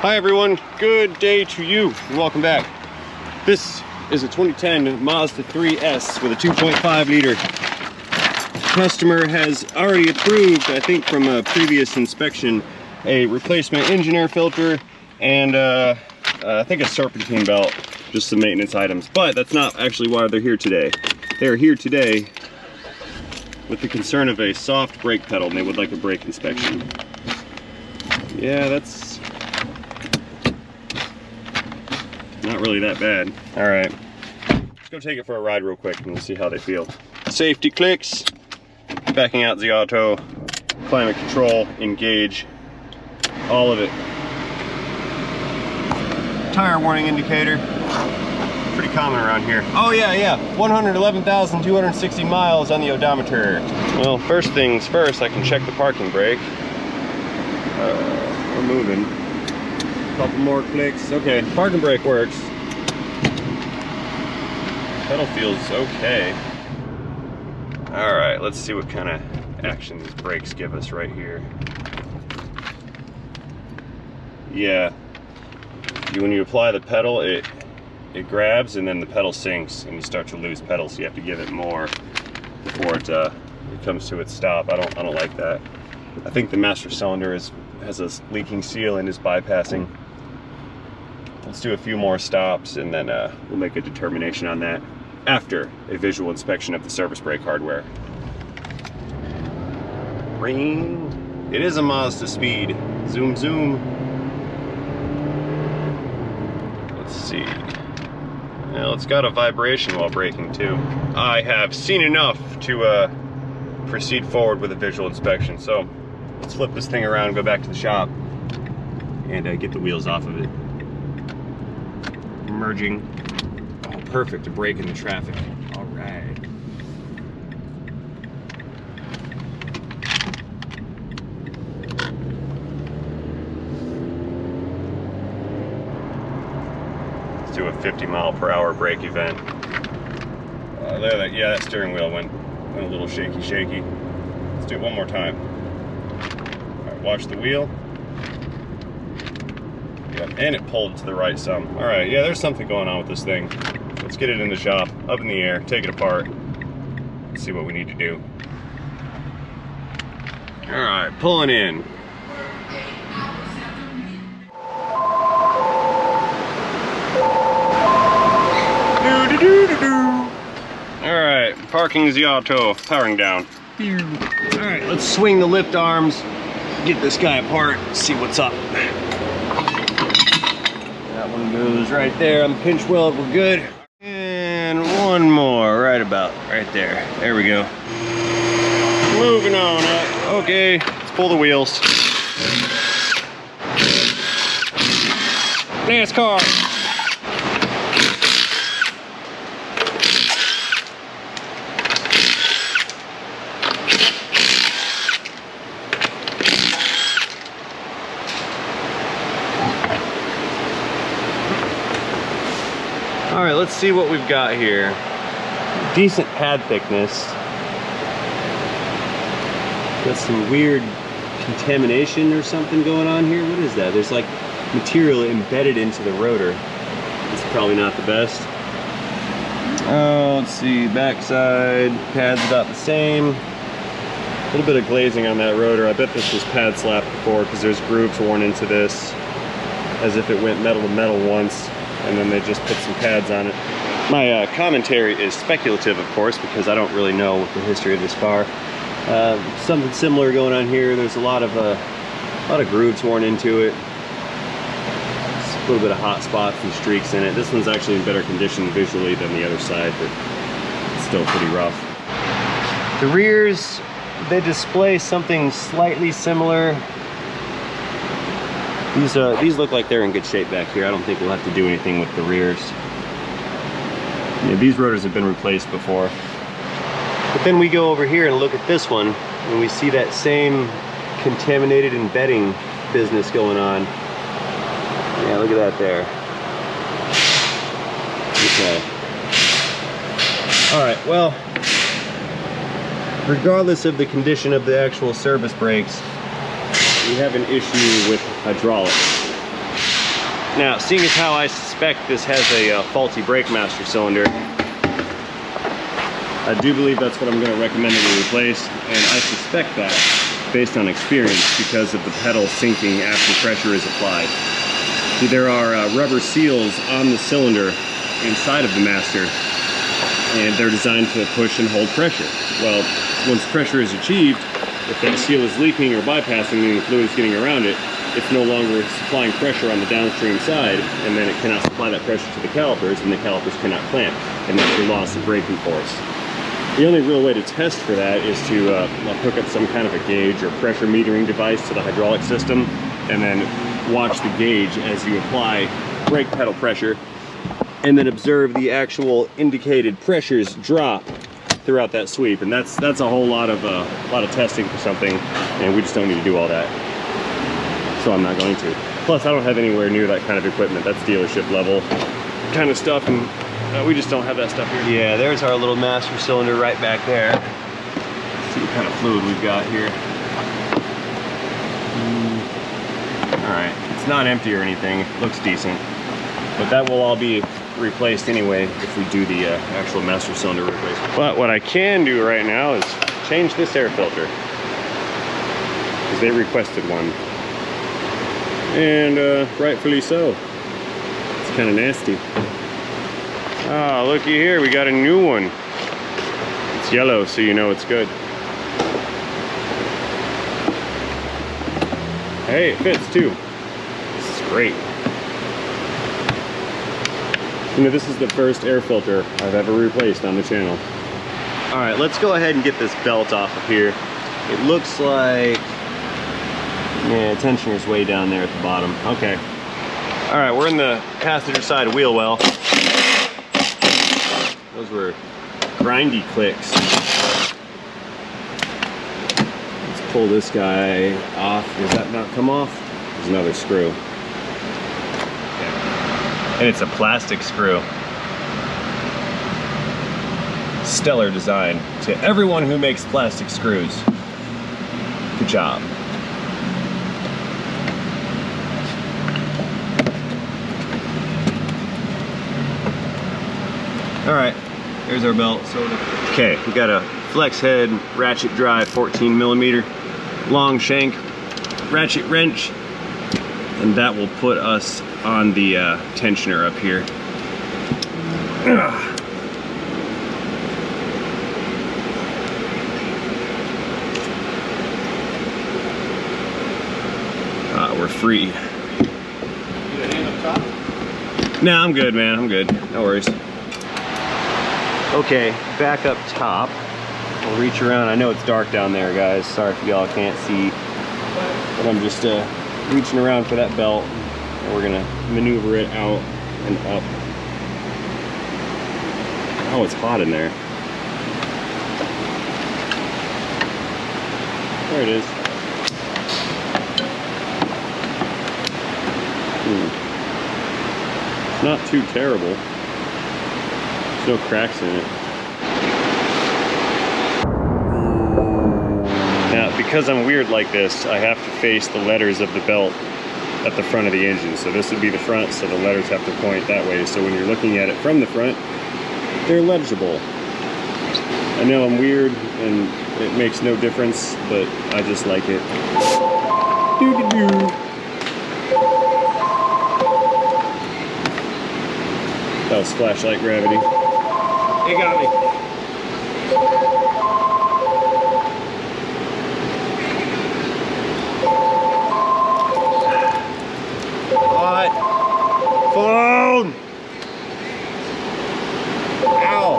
Hi everyone, good day to you and welcome back. This is a 2010 Mazda 3S with a 2.5 liter. Customer has already approved, I think from a previous inspection, a replacement engine air filter and I think a serpentine belt, just some maintenance items. But that's not actually why they're here today. They're here today with the concern of a soft brake pedal and they would like a brake inspection. Yeah, that's not really that bad. All right, let's go take it for a ride real quick and we'll see how they feel. Safety clicks, backing out the auto, climate control, engage, all of it. Tire warning indicator, pretty common around here. Oh yeah, 111,260 miles on the odometer. Well, first things first, I can check the parking brake. We're moving. Couple more clicks. Okay, parking brake works. Pedal feels okay. All right, let's see what kind of action these brakes give us right here. Yeah, when you apply the pedal, it grabs and then the pedal sinks and you start to lose pedal, so you have to give it more before it comes to its stop. I don't like that. I think the master cylinder has a leaking seal and is bypassing. Let's do a few more stops and then we'll make a determination on that after a visual inspection of the service brake hardware. Ring. It is a Mazda speed. Zoom, zoom. Let's see. Well, it's got a vibration while braking too. I have seen enough to proceed forward with a visual inspection. So let's flip this thing around, go back to the shop, and get the wheels off of it. Merging. Oh, perfect to brake into traffic. All right. Let's do a 50-mile-per-hour brake event. Yeah, that steering wheel went a little shaky. Let's do it one more time. All right, watch the wheel. Yep, and it pulled to the right some. All right, yeah, there's something going on with this thing. Let's get it in the shop, up in the air, take it apart, see what we need to do. All right, pulling in. All right, parking the auto, powering down. All right, let's swing the lift arms, get this guy apart, see what's up. That one goes right there on the pinch weld, we're good. And one more, right there. There we go. Moving on up. Okay, let's pull the wheels. NASCAR. All right, let's see what we've got here. Decent pad thickness. Got some weird contamination or something going on here. What is that? There's like material embedded into the rotor. It's probably not the best. Oh, let's see, backside, pad's about the same. A little bit of glazing on that rotor. I bet this was pad slapped before because there's grooves worn into this as if it went metal to metal once. And then they just put some pads on it. My commentary is speculative, of course, because I don't really know the history of this car. Something similar going on here. There's a lot of grooves worn into it. Just a little bit of hot spots and streaks in it. This one's actually in better condition visually than the other side, but it's still pretty rough. The rears, they display something slightly similar. These look like they're in good shape back here. I don't think we'll have to do anything with the rears. Yeah, these rotors have been replaced before. But then we go over here and look at this one, and we see that same contaminated embedding business going on. Yeah, look at that there. Okay. All right, well, regardless of the condition of the actual service brakes, we have an issue with hydraulics. Now, seeing as how I suspect this has a faulty brake master cylinder, I do believe that's what I'm going to recommend it to replace, and I suspect that based on experience because of the pedal sinking after pressure is applied. See, there are rubber seals on the cylinder inside of the master, and they're designed to push and hold pressure. Well, once pressure is achieved, if that seal is leaking or bypassing and the fluid is getting around it, it's no longer supplying pressure on the downstream side, and then it cannot supply that pressure to the calipers, and the calipers cannot clamp, and that's your loss of braking force. The only real way to test for that is to hook up some kind of a gauge or pressure metering device to the hydraulic system, and then watch the gauge as you apply brake pedal pressure, and then observe the actual indicated pressures drop throughout that sweep. And that's a whole lot of testing for something, and we just don't need to do all that. So I'm not going to. Plus, I don't have anywhere near that kind of equipment. That's dealership level kind of stuff, and we just don't have that stuff here. Yeah, there's our little master cylinder right back there. Let's see what kind of fluid we've got here. All right, it's not empty or anything. It looks decent, but that will all be replaced anyway if we do the actual master cylinder replacement. But what I can do right now is change this air filter, because they requested one. And rightfully so. It's kind of nasty. Oh, looky here, we got a new one. It's yellow, so you know it's good. Hey, it fits too. This is great. You know, this is the first air filter I've ever replaced on the channel. All right, let's go ahead and get this belt off of here. It looks like, yeah, tensioner's way down there at the bottom. Okay. All right, we're in the passenger side wheel well. Those were grindy clicks. Let's pull this guy off. Does that not come off? There's another screw. Okay. And it's a plastic screw. Stellar design. To everyone who makes plastic screws, good job. All right, there's our belt. Okay, we got a flex head ratchet drive 14mm long shank ratchet wrench, and that will put us on the tensioner up here. We're free. You got a hand up top? Nah, I'm good, man. I'm good. No worries. Okay, back up top. We'll reach around. I know it's dark down there, guys. Sorry if y'all can't see. But I'm just reaching around for that belt. And we're gonna maneuver it out and up. Oh, it's hot in there. There it is. It's not too terrible. There's no cracks in it. Now, because I'm weird like this, I have to face the letters of the belt at the front of the engine. So this would be the front, so the letters have to point that way. So when you're looking at it from the front, they're legible. I know I'm weird and it makes no difference, but I just like it. Doo-doo-doo. That was flashlight gravity. It got me. Hot phone. Ow.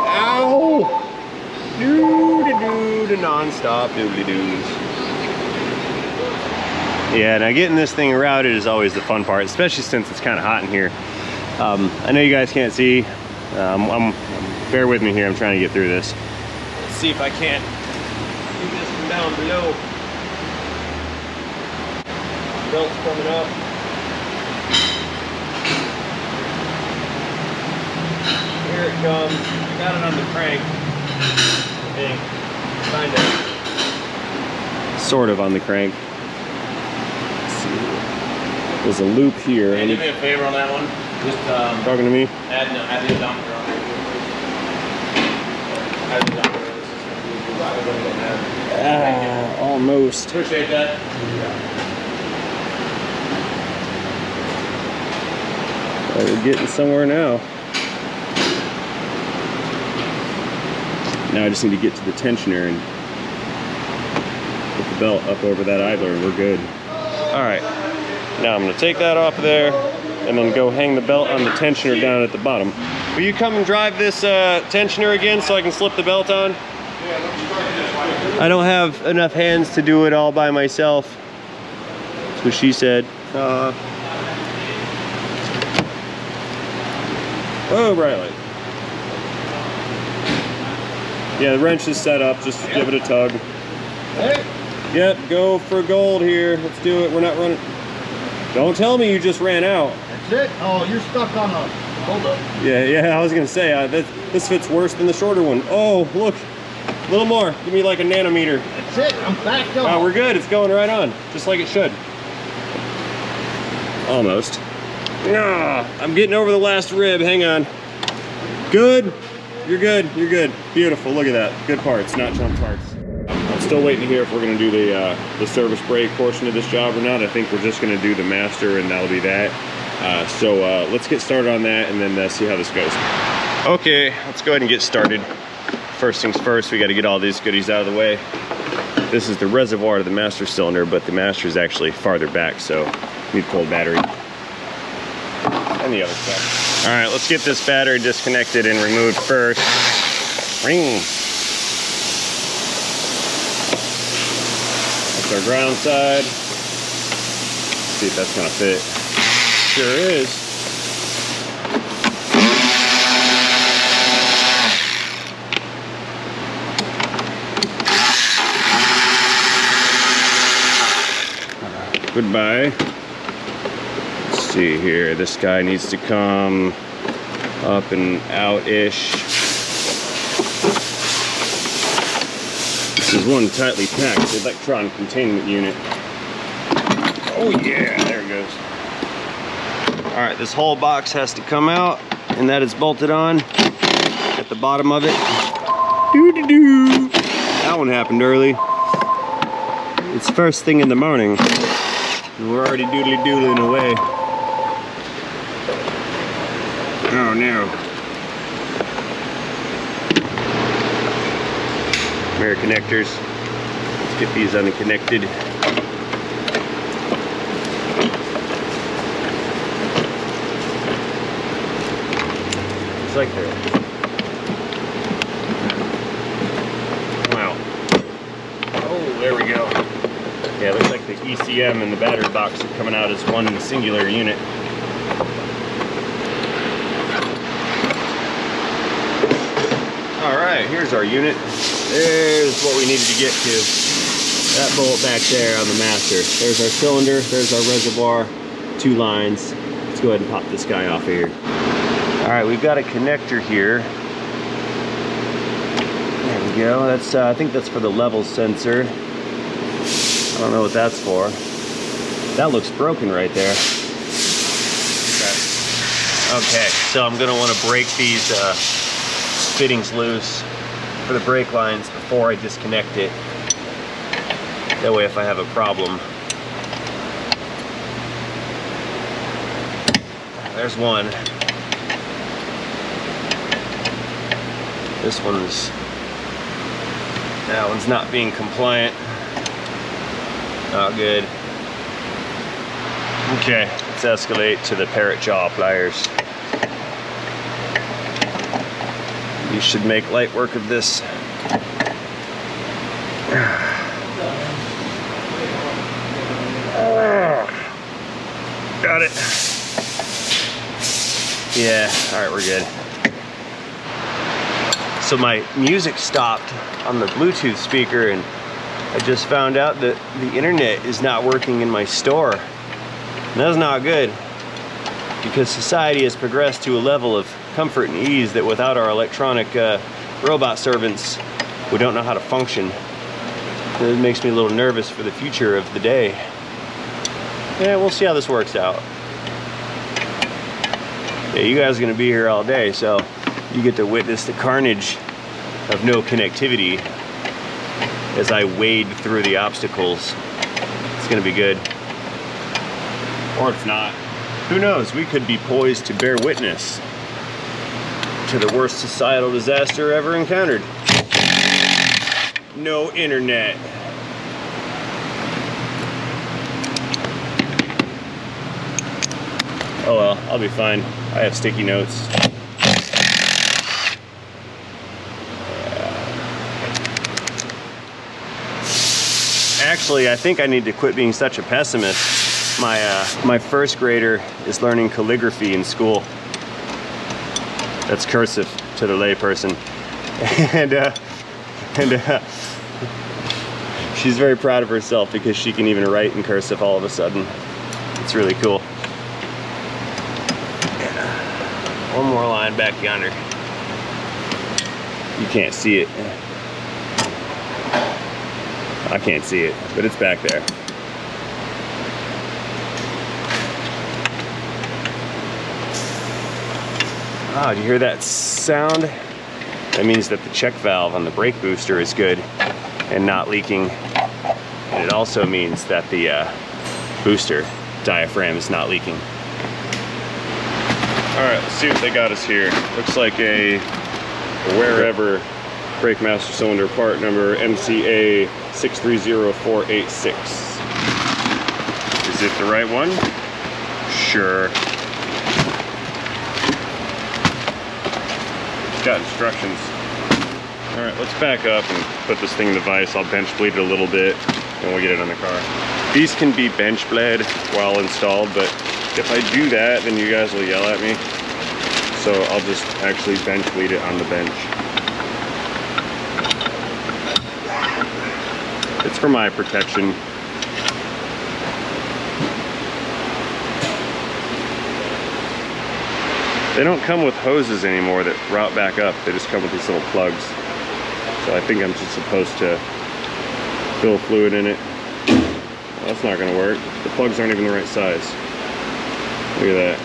Ow. Doo-doo-doo, non-stop doobly-doos. Yeah, now getting this thing routed is always the fun part, especially since it's kind of hot in here. I know you guys can't see. Bear with me here, I'm trying to get through this. Let's see if I can't do this from down below. Belt's coming up. Here it comes. I got it on the crank. Kind of. Sort of on the crank. Let's see. There's a loop here. Hey, do me a favor on that one. Just talking to me. Add the odometer on there. Add the odometer. Almost. Appreciate that. We're getting somewhere now. Now I just need to get to the tensioner and put the belt up over that idler and we're good. All right, now I'm gonna take that off there and then go hang the belt on the tensioner down at the bottom. Will you come and drive this tensioner again so I can slip the belt on? I don't have enough hands to do it all by myself. That's what she said. Oh, bright light. Yeah, the wrench is set up. Just give it a tug. Hey. Yep, go for gold here. Let's do it. We're not running. Don't tell me you just ran out. That's it? Oh, you're stuck on a... Hold up. Yeah, I was going to say, this fits worse than the shorter one. Oh, look. A little more. Give me like a nanometer. That's it. I'm back up. Oh, we're good. It's going right on. Just like it should. Almost. I'm getting over the last rib. Hang on. Good. You're good. You're good. Beautiful. Look at that. Good parts, not junk parts. I'm still waiting to hear if we're going to do the service brake portion of this job or not. I think we're just going to do the master and that'll be that. So let's get started on that and then see how this goes. Okay, let's go ahead and get started. First things first, we got to get all these goodies out of the way. This is the reservoir to the master cylinder, but the master is actually farther back, so we need a cold battery. And the other stuff. All right, let's get this battery disconnected and removed first. Ring. That's our ground side. Let's see if that's gonna fit. Sure is. Goodbye. Let's see here. This guy needs to come up and out-ish. This is one tightly packed electron containment unit. Oh yeah, there it goes. All right, this whole box has to come out, and that is bolted on at the bottom of it. Doo-doo-doo. That one happened early. It's first thing in the morning. We're already doodly-doodling away. Oh no. Mirror connectors. Let's get these unconnected. It's like they're... Wow. Oh, there we go. Yeah, it looks like the ECM and the battery box are coming out as one singular unit. Alright, here's our unit. There's what we needed to get to. That bolt back there on the master. There's our cylinder, there's our reservoir, 2 lines. Let's go ahead and pop this guy off of here. Alright, we've got a connector here. There we go. That's I think that's for the level sensor. I don't know what that's for. That looks broken right there. Okay, so I'm gonna want to break these fittings loose for the brake lines before I disconnect it. That way if I have a problem. There's one. That one's not being compliant. Not good. Okay, let's escalate to the parrot jaw pliers. You should make light work of this. Got it. Yeah, all right, we're good. So my music stopped on the Bluetooth speaker, and I just found out that the internet is not working in my store. And that's not good, because society has progressed to a level of comfort and ease that without our electronic robot servants, we don't know how to function. It makes me a little nervous for the future of the day. Yeah, we'll see how this works out. Yeah, you guys are gonna be here all day, so you get to witness the carnage of no connectivity as I wade through the obstacles. It's gonna be good. Or if not, who knows? We could be poised to bear witness to the worst societal disaster ever encountered. No internet. Oh well, I'll be fine. I have sticky notes. Actually, I think I need to quit being such a pessimist. My first grader is learning calligraphy in school. That's cursive to the layperson. and she's very proud of herself because she can even write in cursive all of a sudden. It's really cool. One more line back yonder. You can't see it. I can't see it, but it's back there. Oh, do you hear that sound? That means that the check valve on the brake booster is good and not leaking. And it also means that the booster diaphragm is not leaking. All right, let's see what they got us here. Looks like a wherever brake master cylinder part number MCA 630486. Is it the right one? Sure. It's got instructions. All right, let's back up and put this thing in the vise. I'll bench bleed it a little bit and we'll get it on the car. These can be bench bled while installed, but if I do that, then you guys will yell at me. So I'll just actually bench bleed it on the bench. It's for my protection. They don't come with hoses anymore that route back up. They just come with these little plugs. So I think I'm just supposed to fill fluid in it. Well, that's not gonna work. The plugs aren't even the right size. Look at that.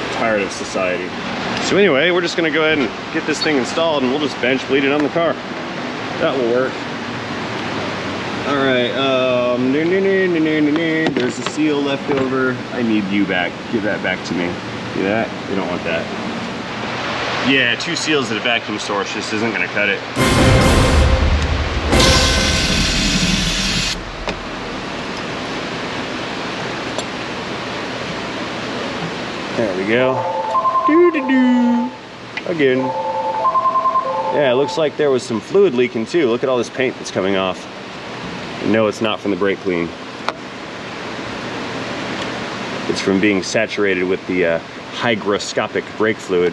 I'm tired of society. So anyway, we're just gonna go ahead and get this thing installed and we'll just bench bleed it on the car. That will work. All right, there's a seal left over. I need you back. Give that back to me. See that? You don't want that. Yeah, 2 seals at a vacuum source just isn't gonna cut it. There we go. Doo-doo-doo. Again. Yeah, it looks like there was some fluid leaking too. Look at all this paint that's coming off. No, it's not from the brake clean. It's from being saturated with the hygroscopic brake fluid.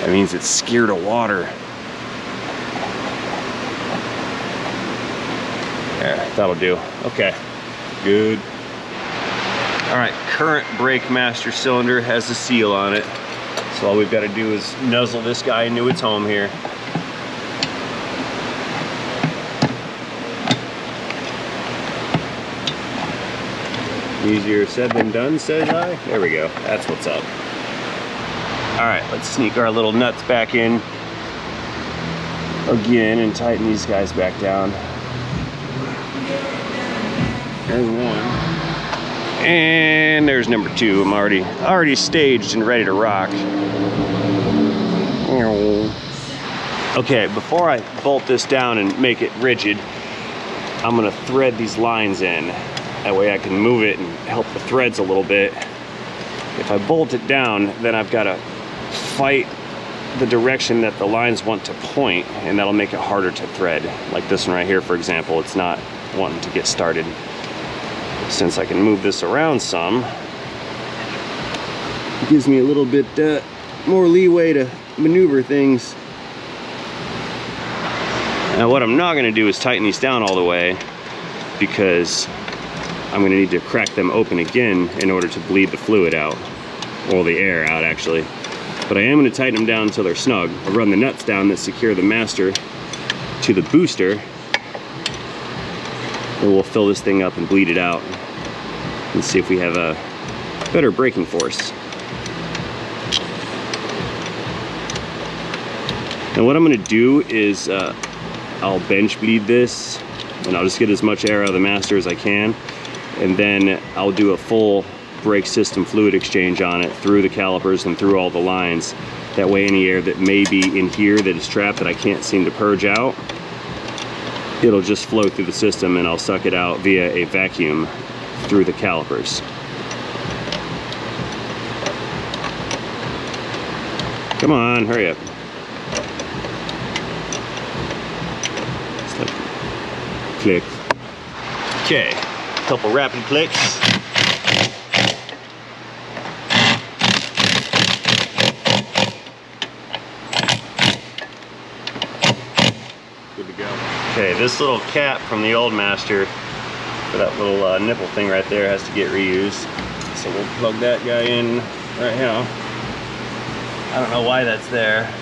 That means it's scared of water. There, that'll do. Okay, good. All right, current brake master cylinder has a seal on it. So all we've got to do is nuzzle this guy into its home here. Easier said than done, says I. There we go, that's what's up. All right, let's sneak our little nuts back in again and tighten these guys back down. There's one. And there's number 2. I'm already staged and ready to rock. Okay, before I bolt this down and make it rigid, I'm gonna thread these lines in. That way I can move it and help the threads a little bit. If I bolt it down, then I've got to fight the direction that the lines want to point, and that'll make it harder to thread. Like this one right here, for example, it's not wanting to get started. Since I can move this around some, it gives me a little bit more leeway to maneuver things. Now what I'm not going to do is tighten these down all the way, because I'm going to need to crack them open again in order to bleed the fluid out, or the air out actually. But I am going to tighten them down until they're snug. I'll run the nuts down that secure the master to the booster, and we'll fill this thing up and bleed it out and see if we have a better braking force. And what I'm gonna do is I'll bench bleed this, and I'll just get as much air out of the Master as I can, and then I'll do a full brake system fluid exchange on it through the calipers and through all the lines. That way any air that may be in here that is trapped that I can't seem to purge out, it'll just flow through the system, and I'll suck it out via a vacuum through the calipers. Come on, hurry up. Just like click. Okay, a couple rapid clicks. Good to go. Okay, this little cap from the old Master for that little nipple thing right there has to get reused. So we'll plug that guy in right now. I don't know why that's there.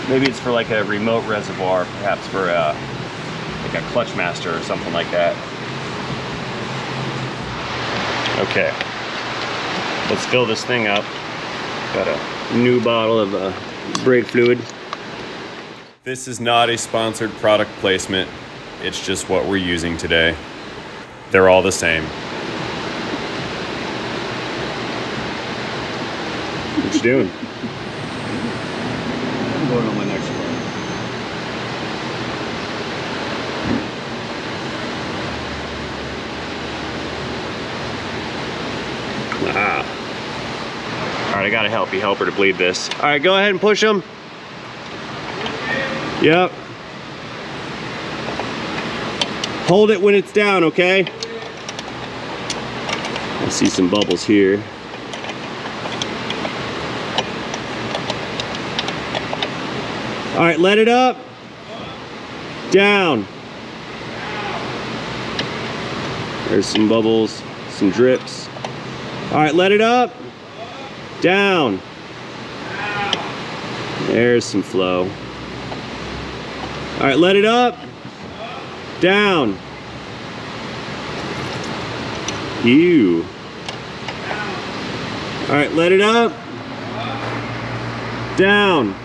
Maybe it's for like a remote reservoir, perhaps for like a clutch master or something like that. Okay, let's fill this thing up. Got a new bottle of brake fluid. This is not a sponsored product placement. It's just what we're using today. They're all the same. What you doing? I'm going on my next one. All right, I gotta help her to bleed this. All right, go ahead and push them. Yep. Hold it when it's down, okay? I see some bubbles here. All right, let it up. Down. There's some bubbles, some drips. All right, let it up. Down. There's some flow. All right, let it up. Down. Ew. All right, let it up. Down.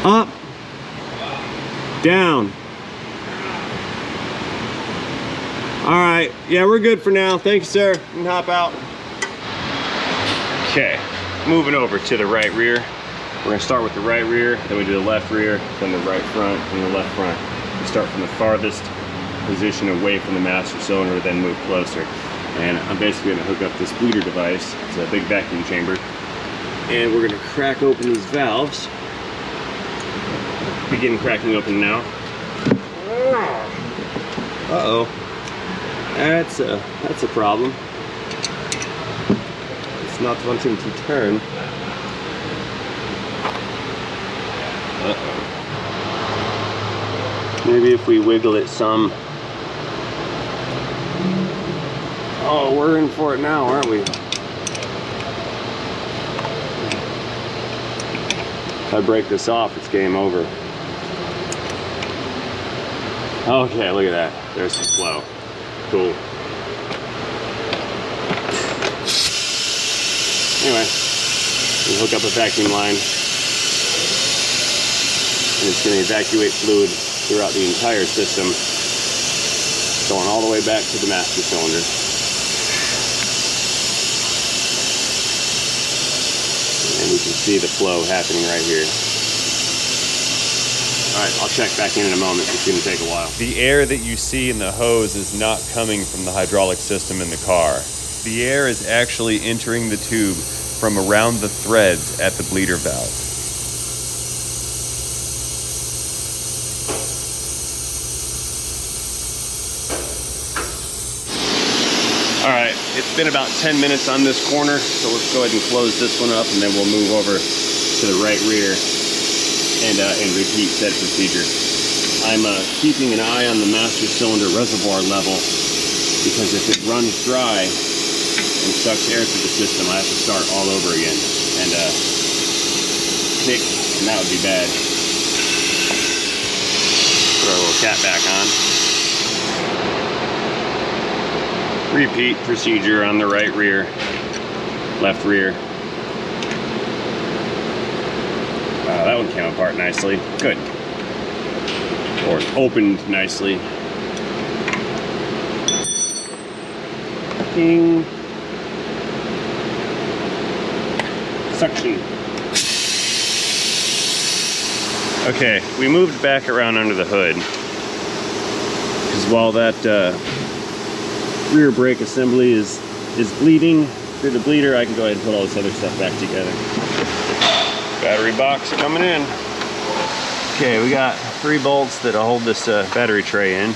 Up. Down. All right, yeah, we're good for now. Thank you, sir. You can hop out. Okay, moving over to the right rear. We're gonna start with the right rear, then we do the left rear, then the right front, and the left front. We start from the farthest position away from the master cylinder, then move closer. And I'm basically gonna hook up this bleeder device. It's a big vacuum chamber. And we're gonna crack open these valves. Begin cracking open now. Uh-oh. That's a problem. It's not wanting to turn. Uh-oh. Maybe if we wiggle it some. Oh, we're in for it now, aren't we? If I break this off, it's game over. Okay, look at that. There's some flow. Cool. Anyway, we hook up a vacuum line, and it's going to evacuate fluid throughout the entire system, going all the way back to the master cylinder. And you can see the flow happening right here. All right, I'll check back in a moment. It's going to take a while. The air that you see in the hose is not coming from the hydraulic system in the car. The air is actually entering the tube from around the threads at the bleeder valve. All right, it's been about 10 minutes on this corner, so let's go ahead and close this one up, and then we'll move over to the right rear and repeat said procedure. I'm keeping an eye on the master cylinder reservoir level, because if it runs dry, and sucks air through the system, I have to start all over again and click, and that would be bad. Put our little cat back on. Repeat procedure on the right rear, left rear. That one came apart nicely. Good. Or opened nicely. Ding. Suction. Okay, we moved back around under the hood. Because while that rear brake assembly is bleeding through the bleeder, I can go ahead and put all this other stuff back together. Battery box coming in. Okay, we got 3 bolts that'll hold this battery tray in.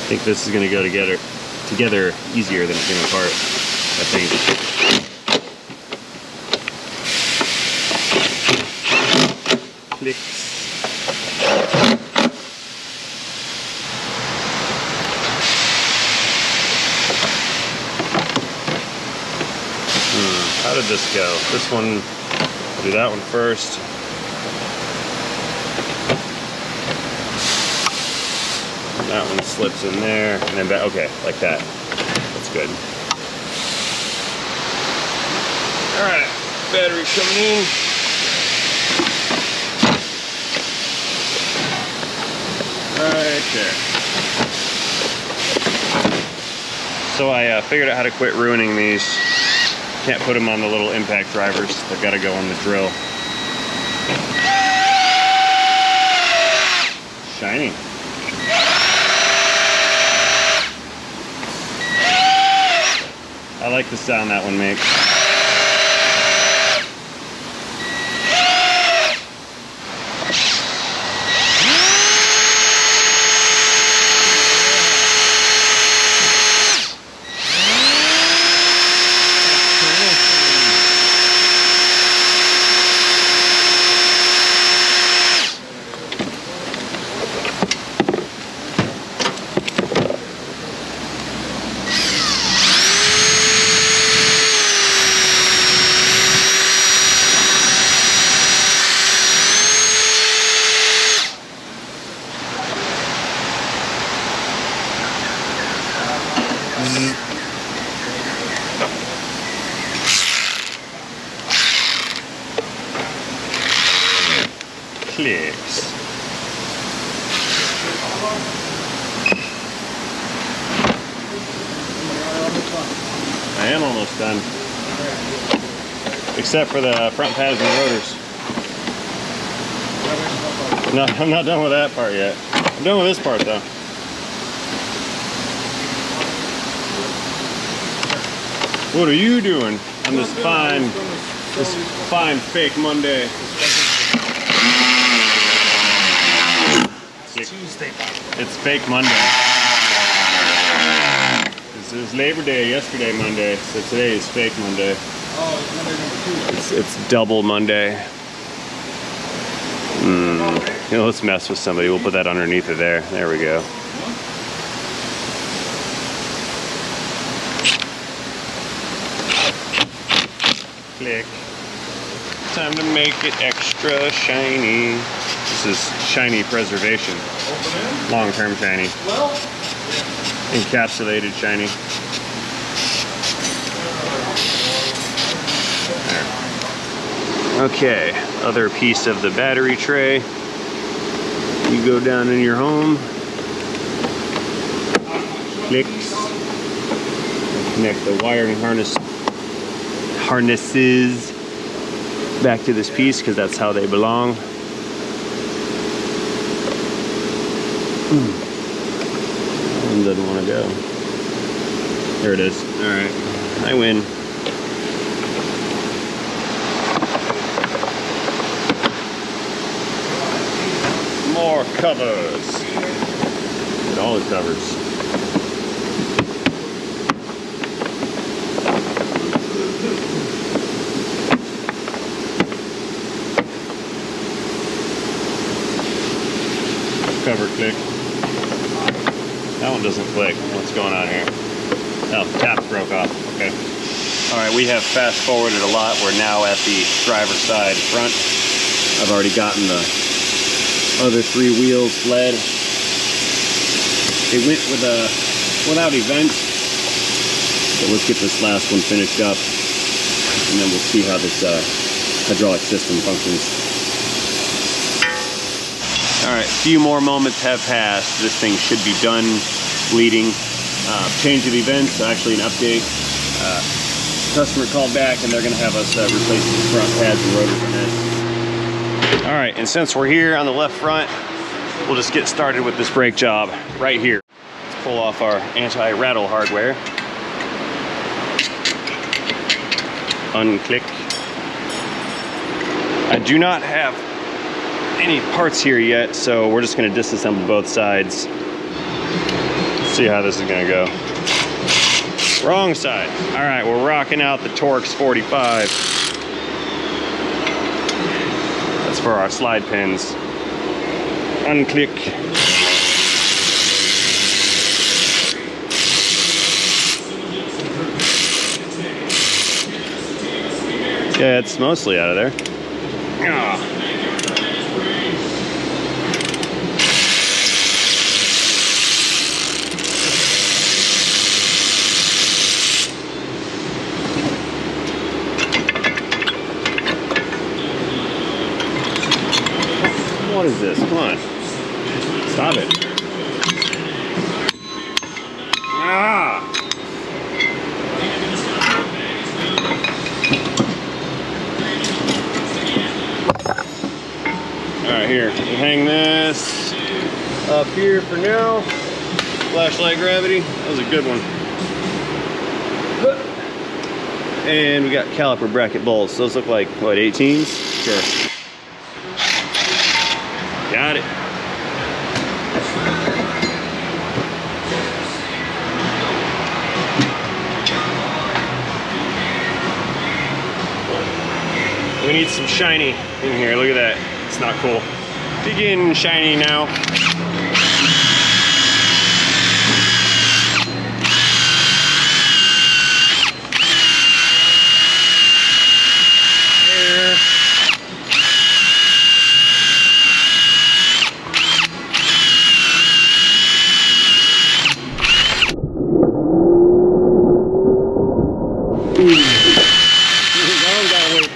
I think this is going to go together easier than it came apart, I think. Clicks. How did this go? This one, I'll do that one first. That one slips in there, and then back, okay, like that. That's good. All right, battery coming in. Right there. So I figured out how to quit ruining these. Can't put them on the little impact drivers. They've got to go on the drill. Shiny. I like the sound that one makes. Clicks. I am almost done. Except for the front pads and rotors. No, I'm not done with that part yet. I'm done with this part though. What are you doing on this fine fake Monday? It's Tuesday. It's fake Monday. This is Labor Day yesterday Monday, so today is fake Monday. Oh, it's Monday number 2. It's double Monday. You know, let's mess with somebody. We'll put that underneath of there. There we go. Click. Time to make it extra shiny. This is shiny preservation. Long-term shiny. Encapsulated shiny. There. Okay, other piece of the battery tray. You go down in your home. Clicks. Connect the wiring harnesses back to this piece because that's how they belong. One doesn't want to go. There it is. All right, I win. More covers. Get all the covers. never click. That one doesn't click. What's going on here? Oh, taps broke off. Okay. All right, we have fast forwarded a lot. We're now at the driver's side front. I've already gotten the other 3 wheels fled. It went with without events. So let's get this last one finished up, and then we'll see how this hydraulic system functions. All right, a few more moments have passed. This thing should be done bleeding. Change of events, actually an update. Customer called back and they're gonna have us replace the front pads and rotors on this. All right, and since we're here on the left front, we'll just get started with this brake job right here. Let's pull off our anti-rattle hardware. Unclick. I do not have any parts here yet, so we're just gonna disassemble both sides. See how this is gonna go. Wrong side. All right, we're rocking out the Torx 45. That's for our slide pins. Unclick. Yeah, it's mostly out of there. Ah. What is this? Come on. Stop it. Ah! Alright, here. We'll hang this up here for now. Flashlight gravity. That was a good one. And we got caliper bracket bolts. Those look like, what, 18s? Sure. Got it. We need some shiny in here. Look at that. It's not cool. Begin shiny now. There.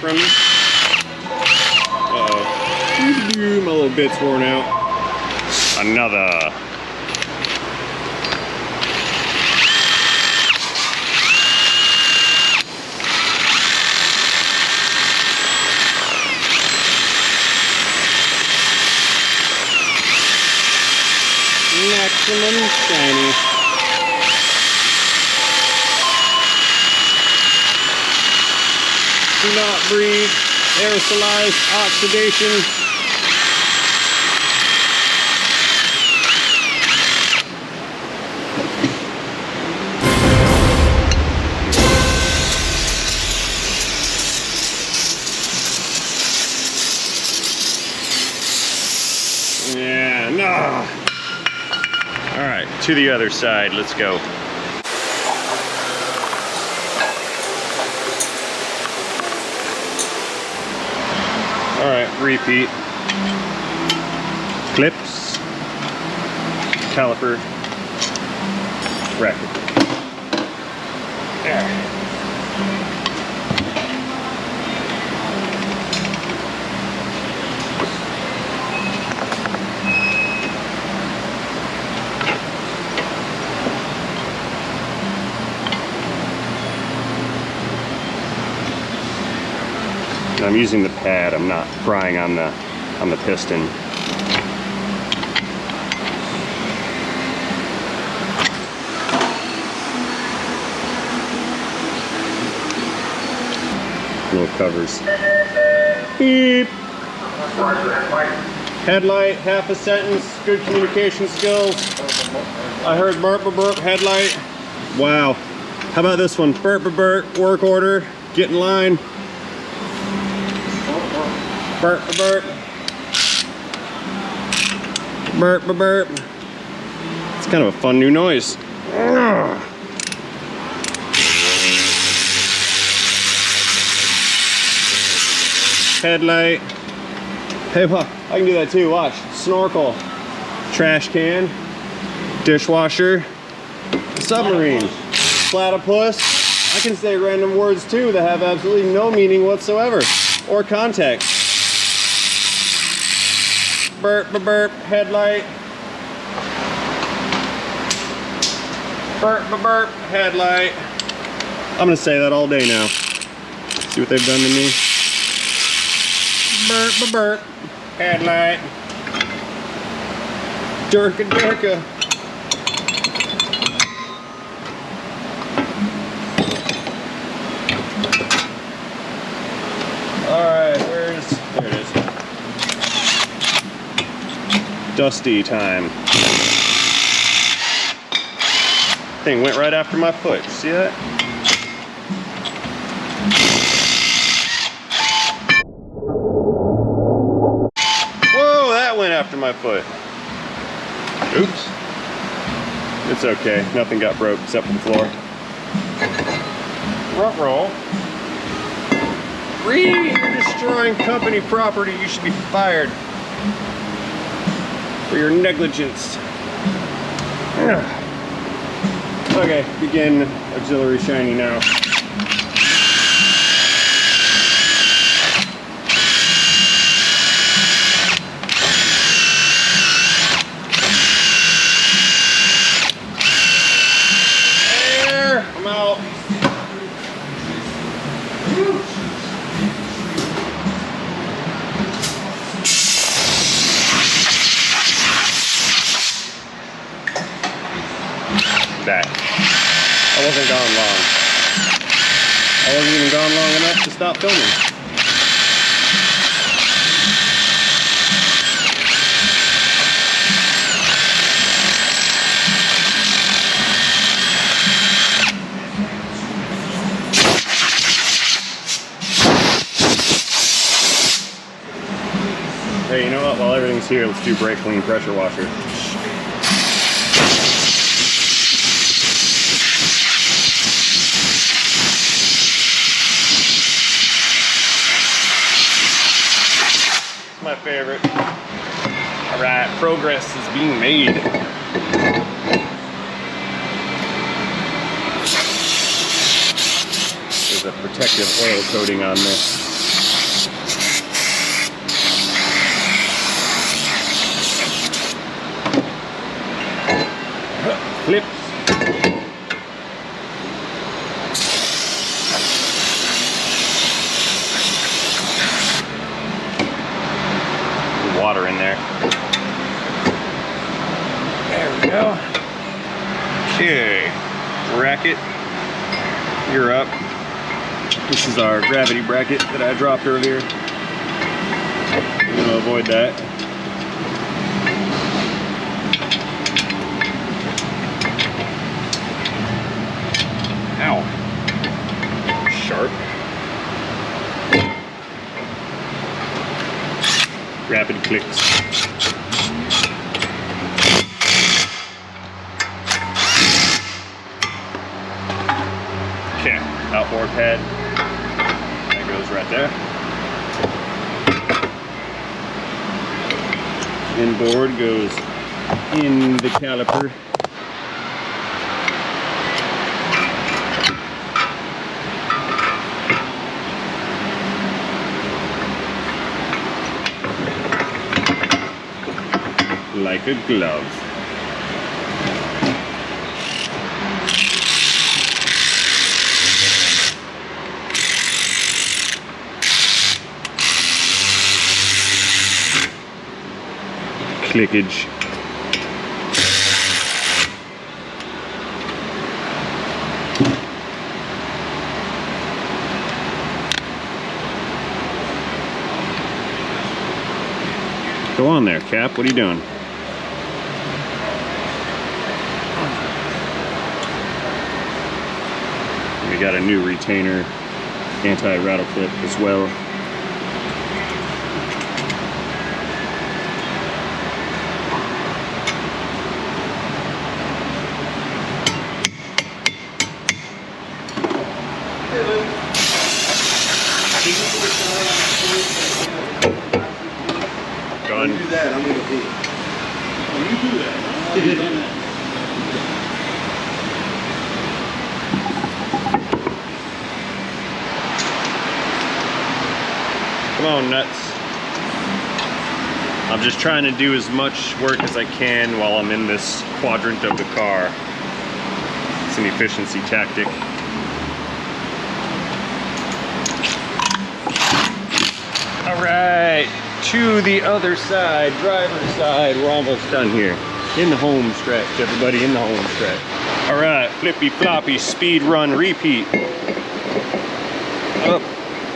From me. Uh-oh. My little bit's worn out. Another. Maximum shiny. Do not breathe, aerosolized oxidation. Yeah, no. All right, to the other side, let's go. All right, repeat. Clips, caliper, bracket. There. I'm using the pad. I'm not prying on the piston. Little covers. Beep. Headlight, half a sentence. Good communication skills. I heard burp burp headlight. Wow. How about this one? Burp burp work order. Get in line. Burp burp. Burp, burp, burp. It's kind of a fun new noise. Headlight. Hey, I can do that too. Watch. Snorkel. Trash can. Dishwasher. Submarine. Platypus. I can say random words too that have absolutely no meaning whatsoever or context. Burp, burp, burp. Headlight. Burp, burp, burp. Headlight. I'm gonna say that all day now. See what they've done to me. Burp, burp, burp. Headlight. Durka, durka. Alright, there it is. Dusty time. Thing went right after my foot. See that? Whoa, that went after my foot. Oops. It's okay. Nothing got broke except for the floor. Ruh-roh. You're destroying company property. You should be fired for your negligence. Okay, begin auxiliary shiny now. There, I'm out. That. I wasn't gone long. I wasn't even gone long enough to stop filming. Hey, you know what? While everything's here, let's do brake clean pressure washer. My favorite. All right, progress is being made. There's a protective oil coating on this. Flip. Water in there. There we go. Okay, bracket, you're up. This is our gravity bracket that I dropped earlier. I'm gonna avoid that. Ow. Sharp. Rapid clicks. Okay, outboard pad. That goes right there. Inboard goes in the caliper. Like a glove. Clickage. Go on there, Cap. What are you doing? We got a new retainer, anti-rattle clip as well. that, I'm gonna pee. Oh, you do that. I've done that. Come on, nuts. I'm just trying to do as much work as I can while I'm in this quadrant of the car. It's an efficiency tactic. All right, to the other side, driver's side. We're almost done here. In the home stretch, everybody, in the home stretch. All right, flippy floppy, speed run, repeat. Up.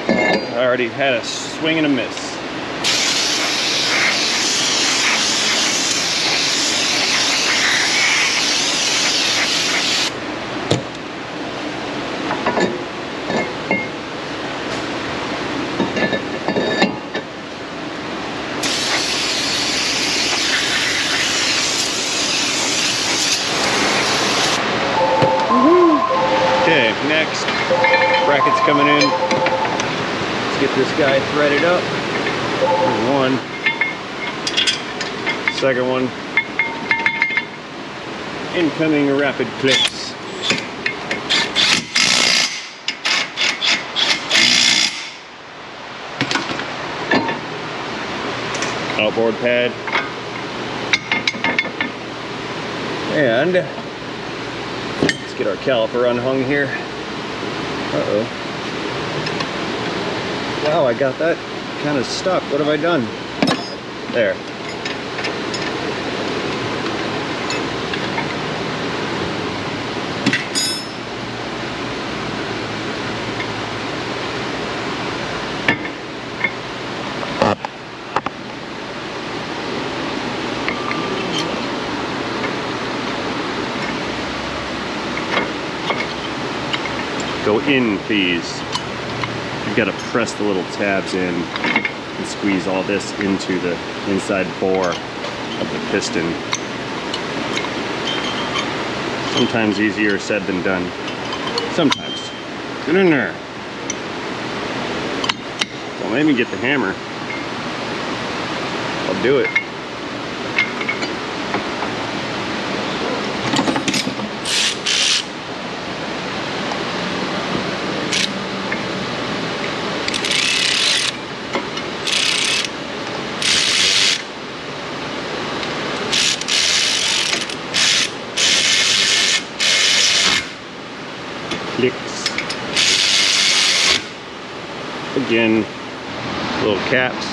I already had a swing and a miss. Okay, next, brackets coming in. Let's get this guy threaded up. There's one. Second one. Incoming rapid clips. Outboard pad. And let's get our caliper unhung here. Uh-oh. Wow, I got that kind of stuck. What have I done? There. Go in, please. You've got to press the little tabs in and squeeze all this into the inside bore of the piston. Sometimes easier said than done. Sometimes. Get in there. Don't let me get the hammer. I'll do it. Clicks. Again, little caps.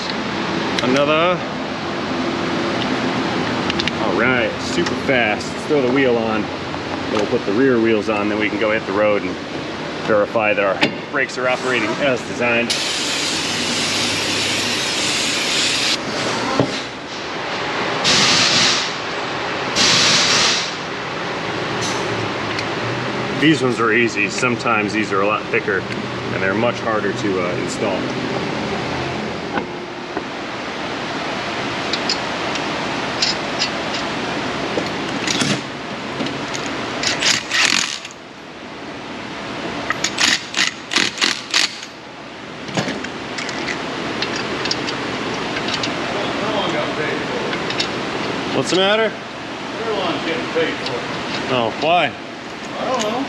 Another. All right, super fast. Let's throw the wheel on. Then we'll put the rear wheels on, then we can go hit the road and verify that our brakes are operating as designed. These ones are easy. Sometimes these are a lot thicker and they're much harder to install. What's the matter? Airline's getting paid for it. Oh, why? I don't know.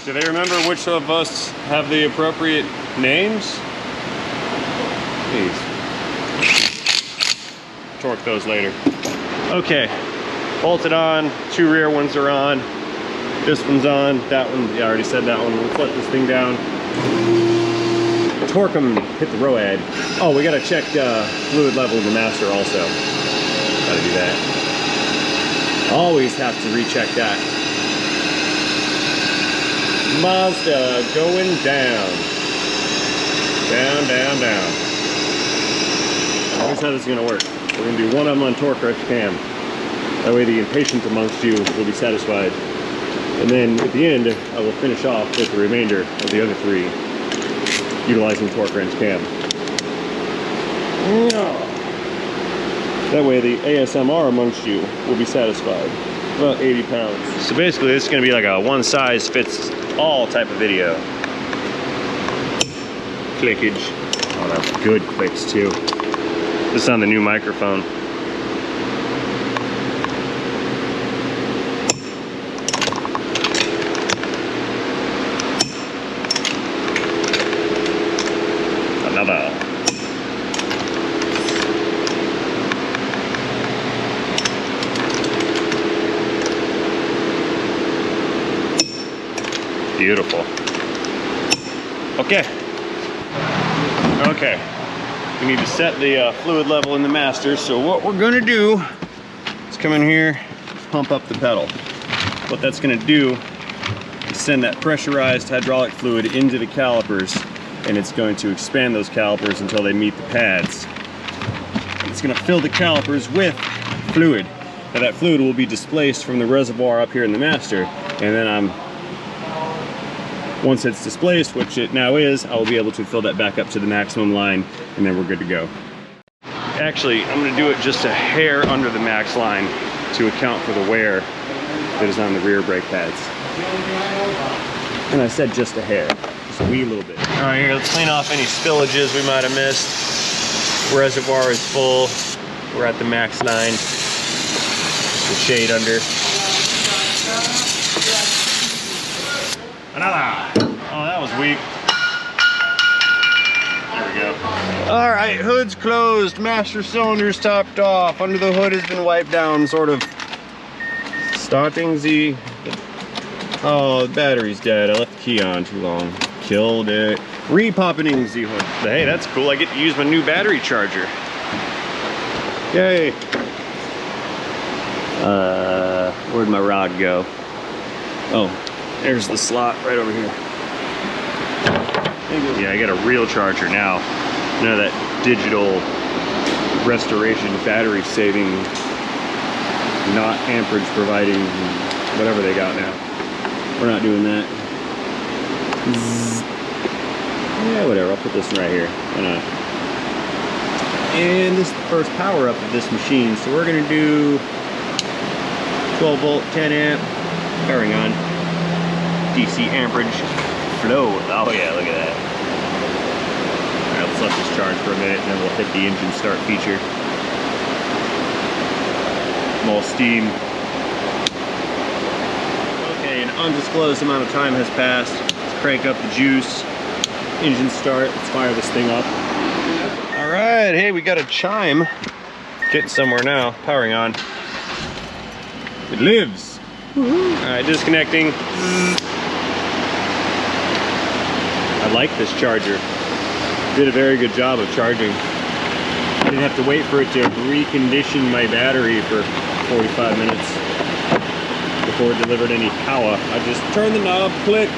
Do they remember which of us have the appropriate names? Please. Torque those later. Okay, bolted on, 2 rear ones are on. This one's on, that one, yeah, I already said that one. We'll flip this thing down. Torque them, hit the ROAD. Oh, we gotta check fluid level in the master also. Gotta do that. Always have to recheck that. Mazda going down. Down, down, down. Here's how this is gonna work. We're gonna do one of them on torque wrench cam. That way the impatient amongst you will be satisfied. And then at the end, I will finish off with the remainder of the other 3, utilizing torque wrench cam. That way the ASMR amongst you will be satisfied. About 80 pounds. So basically this is gonna be like a one size fits all type of video. Clickage. Oh, that was good clicks too. This is on the new microphone. Another. Beautiful. Okay. Okay. We need to set the fluid level in the master. So what we're gonna do is come in here, pump up the pedal. What that's gonna do is send that pressurized hydraulic fluid into the calipers, and it's going to expand those calipers until they meet the pads. It's gonna fill the calipers with fluid. Now that fluid will be displaced from the reservoir up here in the master, and then once it's displaced, which it now is, I will be able to fill that back up to the maximum line, and then we're good to go. Actually, I'm gonna do it just a hair under the max line to account for the wear that is on the rear brake pads. And I said just a hair, just a wee little bit. All right, here, let's clean off any spillages we might have missed. Reservoir is full. We're at the max line. The shade under. Another. Oh, that was weak. There we go. All right, hood's closed. Master cylinder's topped off. Under the hood has been wiped down, sort of. Starting the... Oh, the battery's dead. I left the key on too long. Killed it. Repopping the hood. But hey, that's cool. I get to use my new battery charger. Yay. Where'd my rod go? Oh, there's the slot right over here. Yeah, I got a real charger now. None of that digital restoration battery saving, not amperage providing, whatever they got now. We're not doing that. Yeah, whatever, I'll put this one right here. Why not? And this is the first power up of this machine. So we're gonna do 12 volt, 10 amp, powering on. DC amperage flow. Oh yeah, look at that. All right, let's let this charge for a minute and then we'll hit the engine start feature. More steam. Okay, an undisclosed amount of time has passed. Let's crank up the juice. Engine start, let's fire this thing up. All right, hey, we got a chime. Getting somewhere now, powering on. It lives. All right, disconnecting. I like this charger. Did a very good job of charging. I didn't have to wait for it to recondition my battery for 45 minutes before it delivered any power. I just turned the knob, click,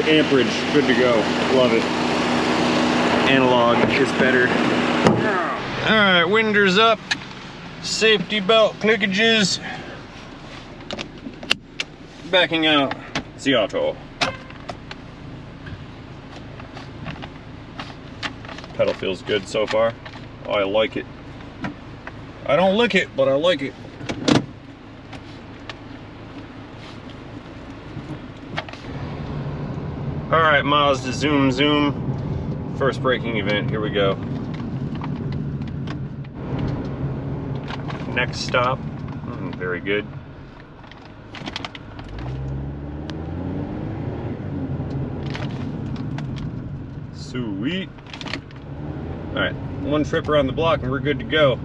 amperage, good to go. Love it. Analog is better. All right, winders up. Safety belt clickages. Backing out the auto. Pedal feels good so far. Oh, I like it. I don't lick it, but I like it. All right, Mazda zoom zoom. First braking event, here we go. Next stop, very good. Sweet. All right, one trip around the block and we're good to go.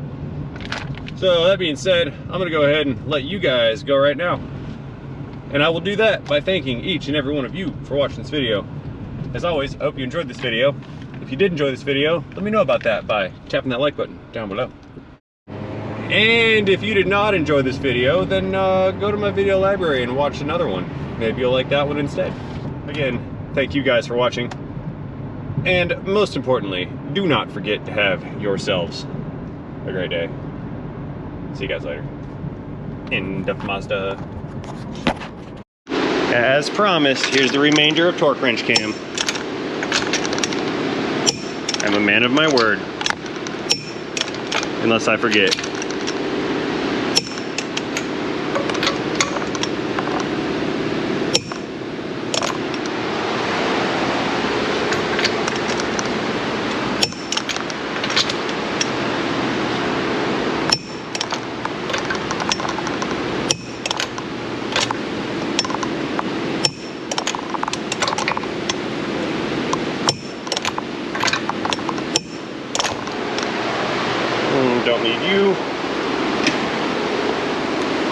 So that being said, I'm gonna go ahead and let you guys go right now. And I will do that by thanking each and every one of you for watching this video. As always, I hope you enjoyed this video. If you did enjoy this video, let me know about that by tapping that like button down below. And if you did not enjoy this video, then go to my video library and watch another one. Maybe you'll like that one instead. Again, thank you guys for watching. And most importantly, do not forget to have yourselves a great day. See you guys later. End of Mazda. As promised, here's the remainder of Torque Wrench Cam. I'm a man of my word. Unless I forget.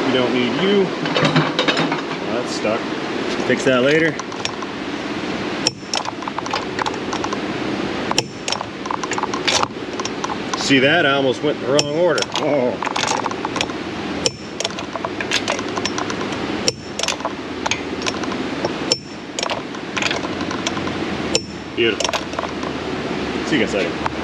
We don't need you. Oh, that's stuck. Fix that later. See that? I almost went in the wrong order. Oh. Beautiful. See you guys later.